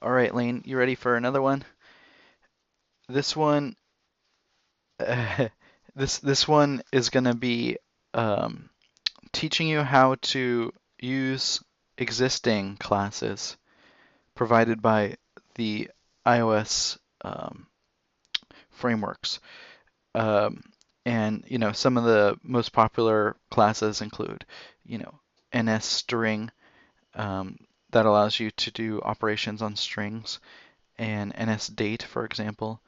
All right, Lane, you ready for another one? This one, this one is going to be um, teaching you how to use existing classes provided by the iOS frameworks. Um, and some of the most popular classes include, NSString, um, that allows you to do operations on strings, and NSDate, for example.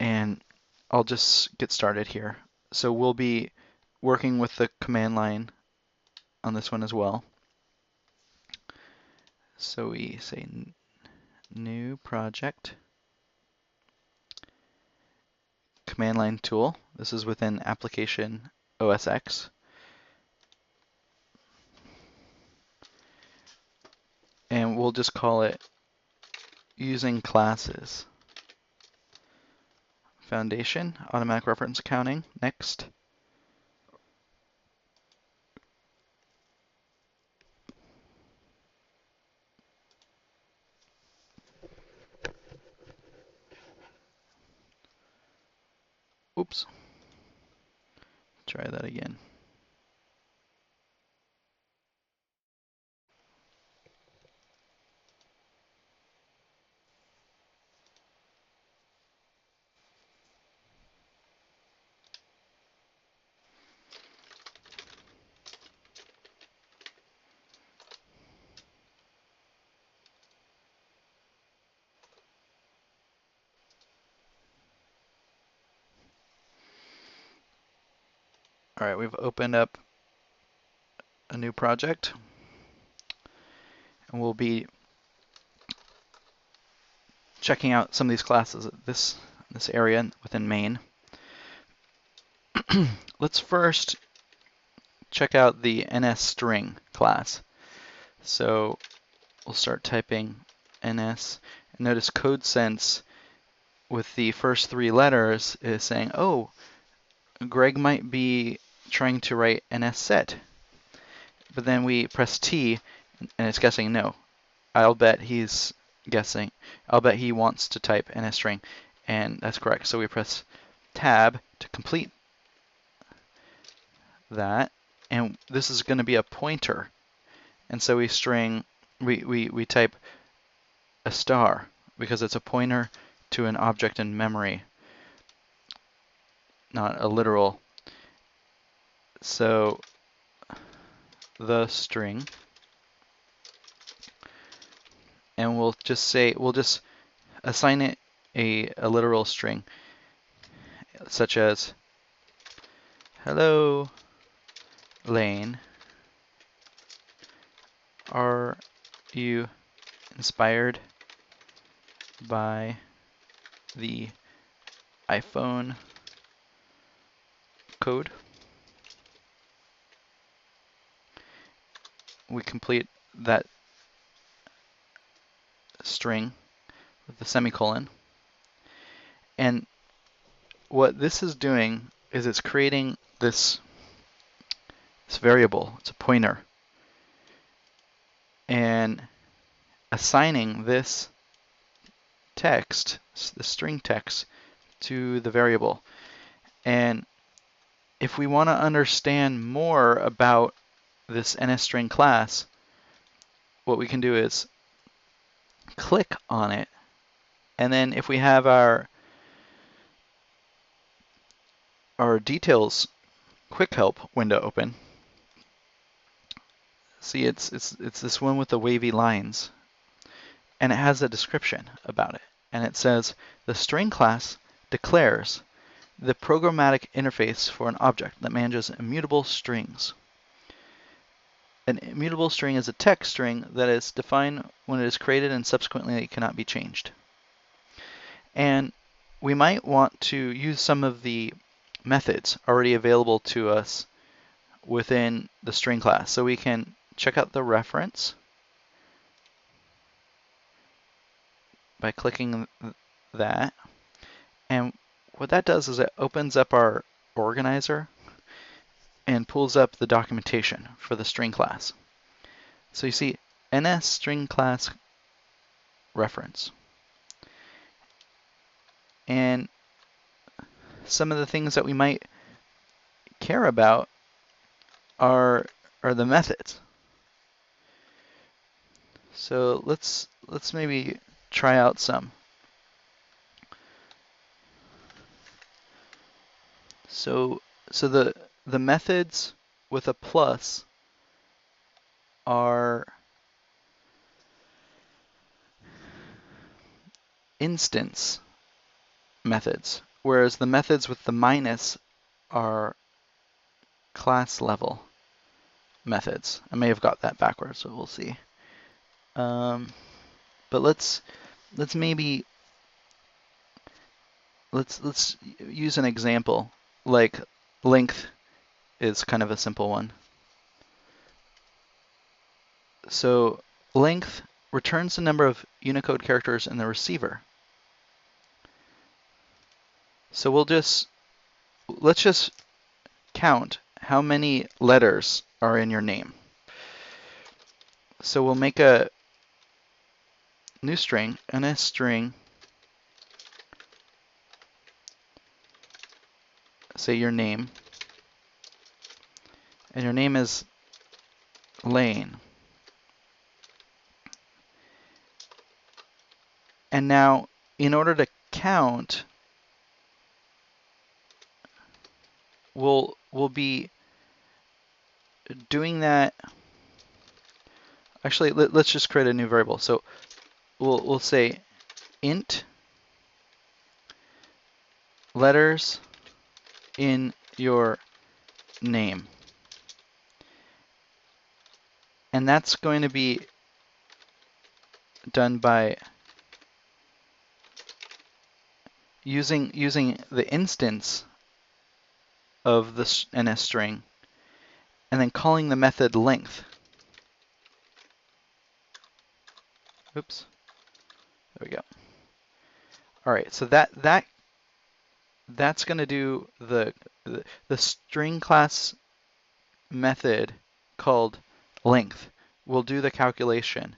And I'll just get started here. So we'll be working with the command line on this one as well. So we say new project, command line tool. This is within application OS X. And we'll just call it using classes. Foundation, automatic reference counting, next. Oops. Try that again. All right, we've opened up a new project, and we'll be checking out some of these classes at this area within main. Let's first check out the NSString class. So we'll start typing NS, and notice code sense with the first three letters is saying, oh, Greg might be trying to write NSSet. But then we press T, and it's guessing no. I'll bet he's guessing. I'll bet he wants to type NSString, and that's correct. So we press Tab to complete that, and this is going to be a pointer. And so we type a star because it's a pointer to an object in memory, not a literal. So the string, and we'll just assign it a literal string, such as hello Lane, are you inspired by the iPhone code? We complete that string with the semicolon. And what this is doing is it's creating this variable. It's a pointer. And assigning this text, the string text, to the variable. And if we want to understand more about this NSString class, what we can do is click on it, and then if we have our details quick help window open, see it's this one with the wavy lines, and it has a description about it, and it says the string class declares the programmatic interface for an object that manages immutable strings. An immutable string is a text string that is defined when it is created and subsequently it cannot be changed. And we might want to use some of the methods already available to us within the string class. So we can check out the reference by clicking that. And what that does is it opens up our organizer and pulls up the documentation for the string class. So you see NSString class reference. And some of the things that we might care about are the methods. So let's maybe try out some. So the methods with a plus are instance methods, whereas the methods with the minus are class level methods. I may have got that backwards, so we'll see. But let's maybe let's use an example, like length is kind of a simple one. So length returns the number of Unicode characters in the receiver. So let's just count how many letters are in your name. So we'll make a new string, ns string, say your name, and your name is Lane. And now, in order to count, we'll be doing that. Actually, let's just create a new variable. So we'll say int letters in your name. And that's going to be done by using the instance of this ns string and then calling the method length. Oops. There we go. All right, so that's going to do the string class method called length will do the calculation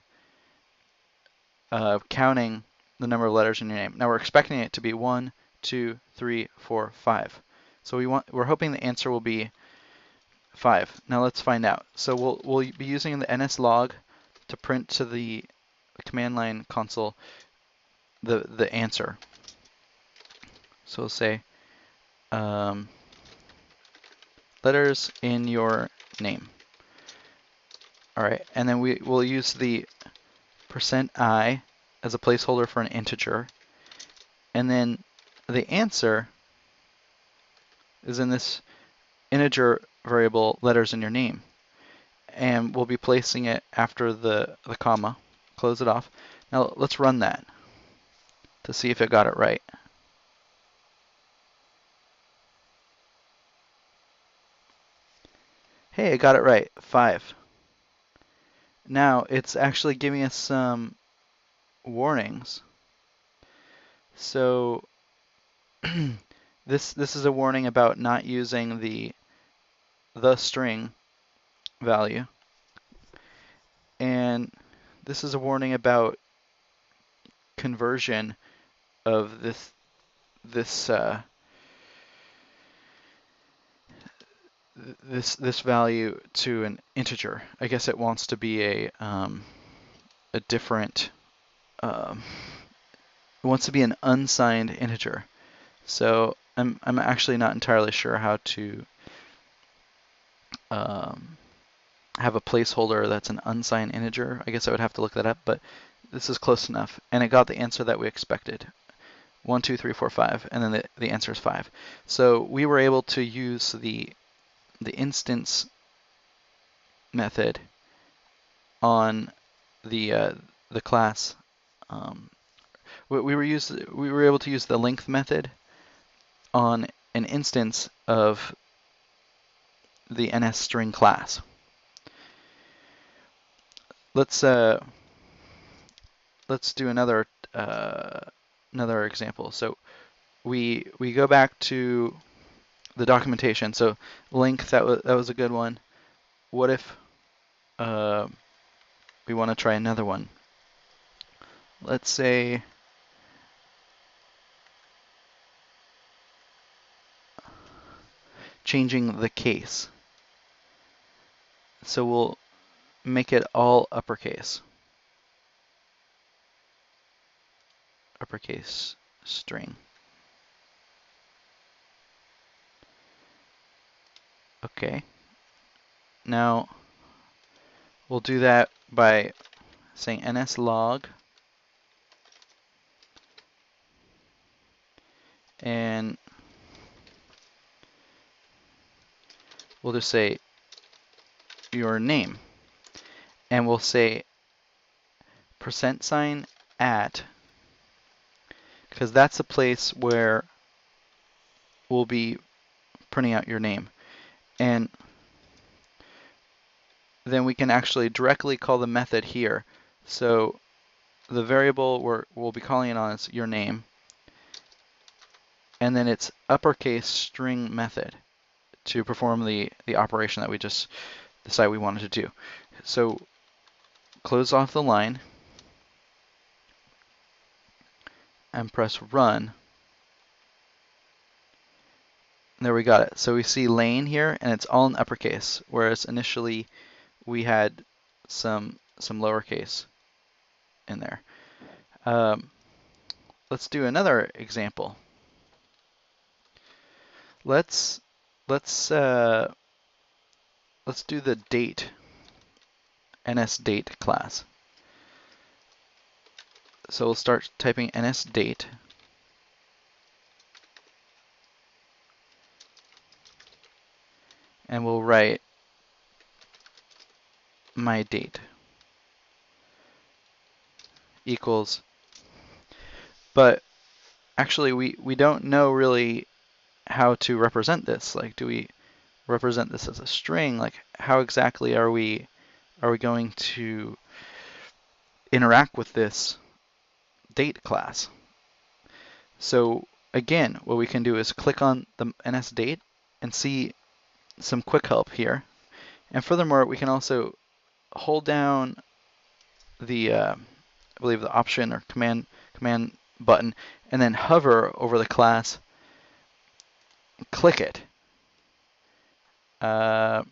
of counting the number of letters in your name. Now we're expecting it to be 1, 2, 3, 4, 5. So we're hoping the answer will be 5. Now let's find out. So we'll be using the nslog to print to the command line console the answer. So we'll say letters in your name. All right, and then we'll use the %i as a placeholder for an integer. And then the answer is in this integer variable, letters in your name. And we'll be placing it after the comma. Close it off. Now let's run that to see if it got it right. Hey, I got it right, 5. Now it's actually giving us some warnings. So this is a warning about not using the string value. And this is a warning about conversion of this value to an integer. I guess it wants to be a different. It wants to be an unsigned integer. So I'm actually not entirely sure how to have a placeholder that's an unsigned integer. I guess I would have to look that up, but this is close enough. And it got the answer that we expected. 1, 2, 3, 4, 5, and then the answer is 5. So we were able to use the instance method on the class. We were able to use the length method on an instance of the ns string class. Let's do another example. So we go back to the documentation. So length, that was a good one. What if we want to try another one? let's say changing the case. So we'll make it all uppercase string. Okay. Now we'll do that by saying nslog, and we'll just say your name, and we'll say %@ because that's the place where we'll be printing out your name. And then we can actually directly call the method here. So the variable we'll be calling it on is your name, and then it's uppercase string method to perform the operation that we just decided we wanted to do. So close off the line and press run. And there we got it. So we see lane here, and it's all in uppercase, whereas initially we had some lowercase in there. Let's do another example. Let's do the date nsDate class. So we'll start typing nsDate, and we'll write my date equals, but actually we don't know really how to represent this. Like, do we represent this as a string? Like, how exactly are we going to interact with this date class? So again, what we can do is click on the nsDate and see some quick help here. And furthermore, we can also hold down the I believe the option or command button, and then hover over the class, click it. I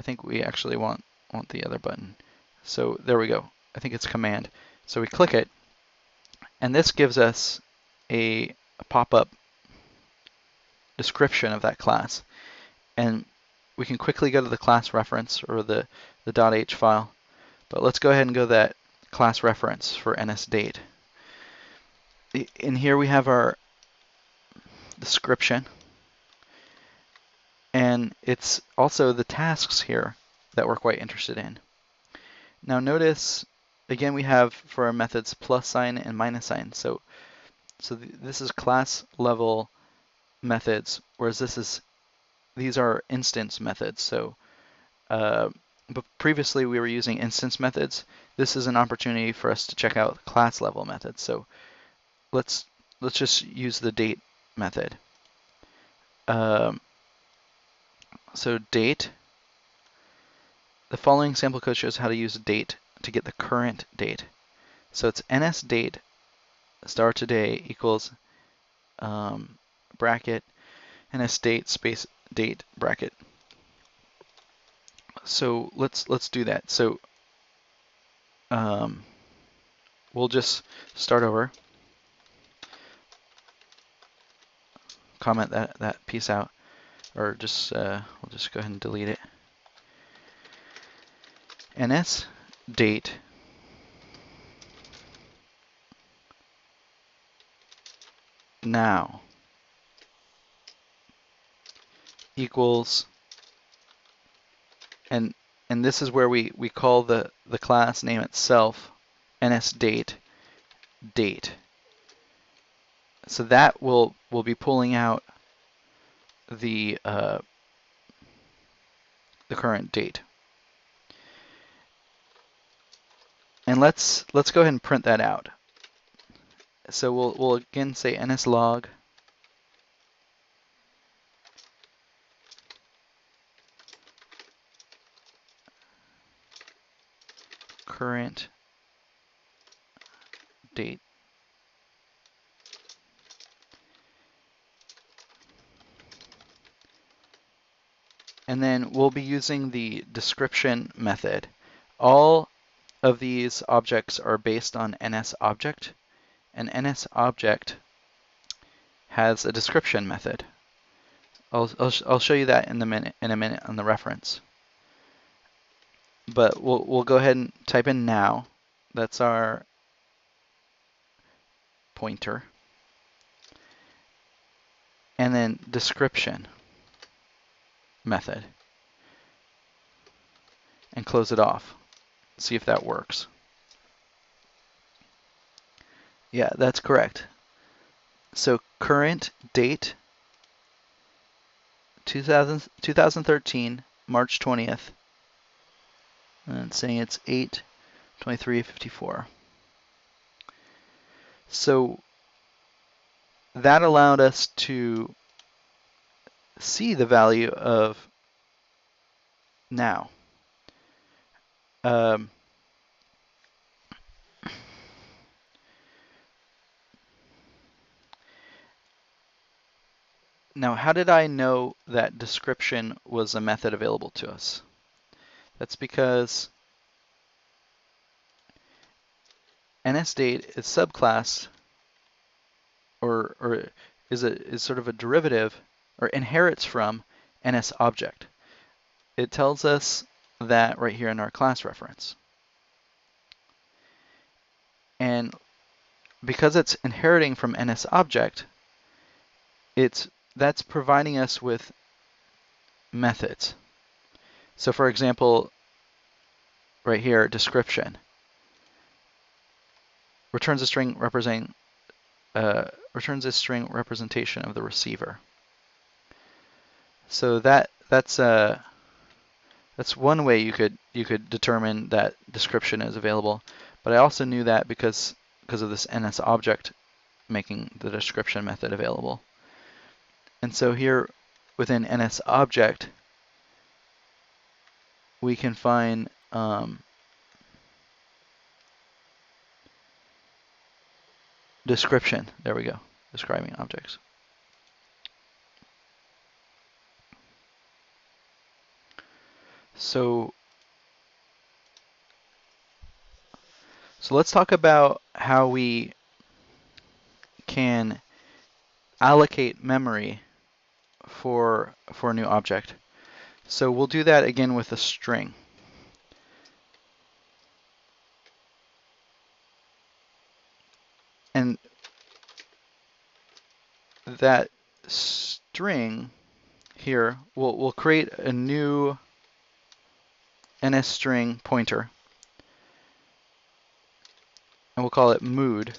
think we actually want the other button. So there we go. I think it's command. So we click it, and this gives us a pop-up description of that class. And we can quickly go to the class reference or the .h file. But let's go ahead and go to that class reference for nsDate. In here we have our description, and it's also the tasks here that we're quite interested in. Now notice, again, we have for our methods plus sign and minus sign. So this is class level methods, whereas these are instance methods. So but previously we were using instance methods. This is an opportunity for us to check out class level methods. So let's just use the date method. So date, the following sample code shows how to use date to get the current date. So it's nsDate star today equals bracket nsDate space date bracket. So let's do that. So we'll just start over, comment that piece out, or just we'll just go ahead and delete it. nsDate now equals, and this is where we call the class name itself nsDate date. So that will be pulling out the current date. And let's go ahead and print that out. So we'll again say nslog current date. And then we'll be using the description method. All of these objects are based on NSObject, and NSObject has a description method. I'll show you that in a minute on the reference. But we'll go ahead and type in now. That's our pointer. And then description method. And close it off. See if that works. Yeah, that's correct. So current date 2013, March 20th. And it's saying it's 8/23/54. So that allowed us to see the value of now. Now, how did I know that description was a method available to us? That's because NSDate is subclass, or is sort of a derivative, or inherits from NSObject. It tells us that right here in our class reference. And because it's inheriting from NSObject, that's providing us with methods. So for example, right here, description returns a string representation of the receiver. So that's one way you could determine that description is available. But I also knew that because of this NSObject making the description method available. And so here within NSObject, we can find description. There we go, describing objects. So let's talk about how we can allocate memory for a new object. So we'll do that again with a string. And that string here, we'll create a new NSString pointer. And we'll call it mood.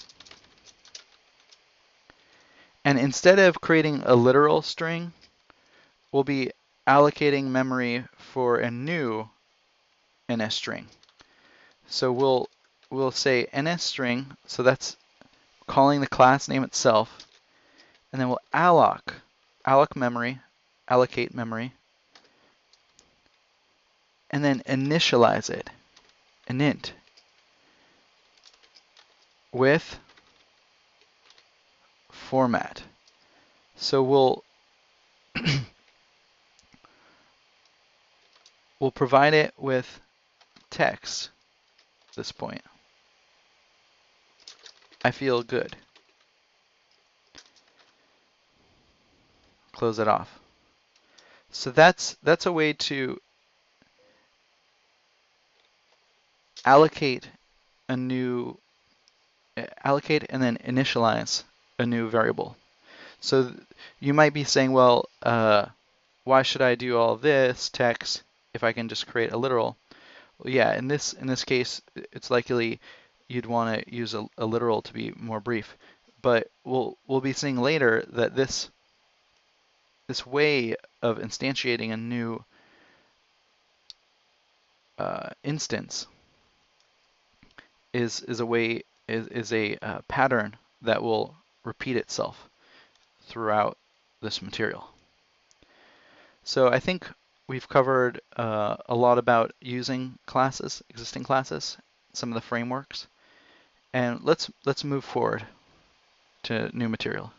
And instead of creating a literal string, we'll be allocating memory for a new NSString. So we'll say NSString, so that's calling the class name itself, and then we'll allocate memory, and then initialize it, init, with format. So we'll provide it with text at this point. I feel good. Close it off. So that's a way to allocate and then initialize a new variable. So you might be saying, well, why should I do all this text if I can just create a literal? Well, yeah, in this case, it's likely you'd want to use a literal to be more brief. But we'll be seeing later that this way of instantiating a new instance is a pattern that will repeat itself throughout this material. So I think we've covered a lot about using classes, existing classes, some of the frameworks, And let's move forward to new material.